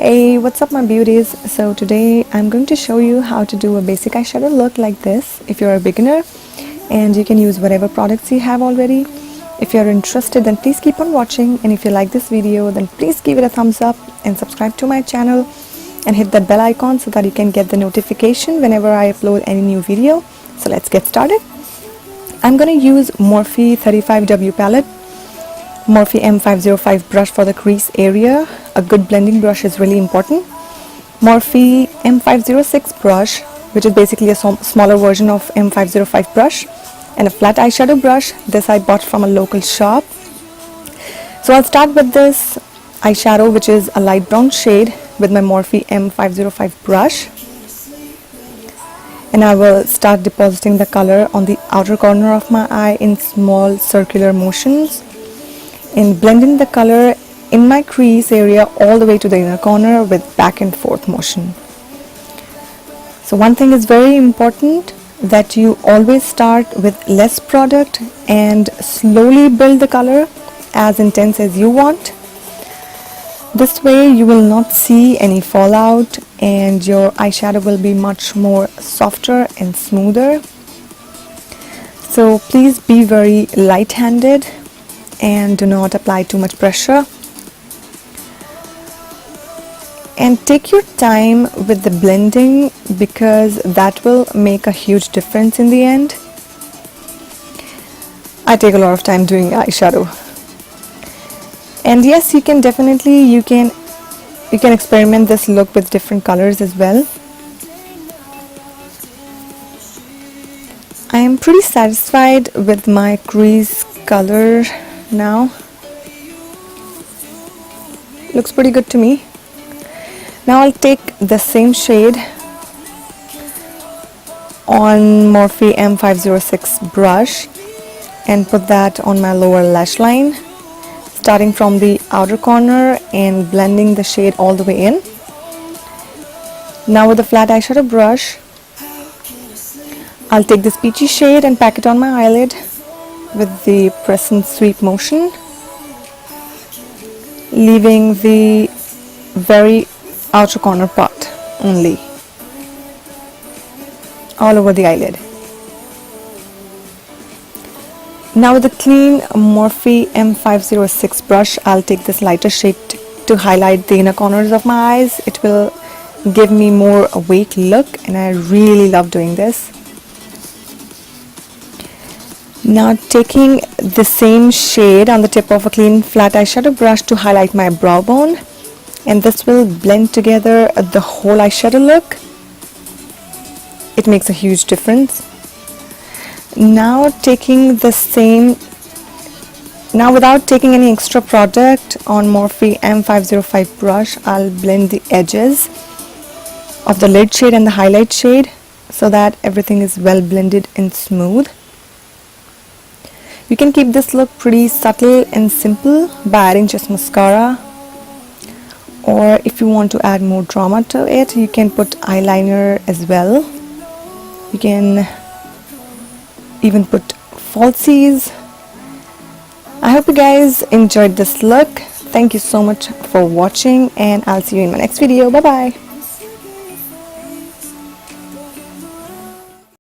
Hey, what's up my beauties? So today I'm going to show you how to do a basic eyeshadow look like this if you're a beginner, and you can use whatever products you have already. If you're interested, then please keep on watching, and if you like this video, then please give it a thumbs up and subscribe to my channel and hit that bell icon so that you can get the notification whenever I upload any new video. So let's get started. I'm going to use Morphe 35W palette, Morphe M505 brush for the crease area. A good blending brush is really important. Morphe M506 brush, which is basically a smaller version of M505 brush, and a flat eyeshadow brush. This I bought from a local shop. So I'll start with this eyeshadow, which is a light brown shade, with my Morphe M505 brush, and I will start depositing the color on the outer corner of my eye in small circular motions, and blending the color in my crease area all the way to the inner corner with back and forth motion. So one thing is very important, that you always start with less product and slowly build the color as intense as you want. This way you will not see any fallout and your eyeshadow will be much more softer and smoother. So please be very light-handed and do not apply too much pressure, and take your time with the blending, because that will make a huge difference in the end. I take a lot of time doing eyeshadow, and yes, you can definitely you can experiment this look with different colors as well. I am pretty satisfied with my crease color now. Looks pretty good to me. Now I'll take the same shade on Morphe M506 brush and put that on my lower lash line, starting from the outer corner and blending the shade all the way in. Now with the flat eyeshadow brush, I'll take this peachy shade and pack it on my eyelid with the press and sweep motion, leaving the very outer corner part only all over the eyelid. Now with the clean Morphe M506 brush, I'll take this lighter shade to highlight the inner corners of my eyes. It will give me more awake look, and I really love doing this. Now taking the same shade on the tip of a clean flat eyeshadow brush to highlight my brow bone, and this will blend together the whole eyeshadow look. It makes a huge difference. Now without taking any extra product on Morphe M505 brush, I'll blend the edges of the lid shade and the highlight shade so that everything is well blended and smooth. You can keep this look pretty subtle and simple by adding just mascara, or if you want to add more drama to it, you can put eyeliner as well. You can even put falsies. I hope you guys enjoyed this look. Thank you so much for watching, and I'll see you in my next video. Bye bye.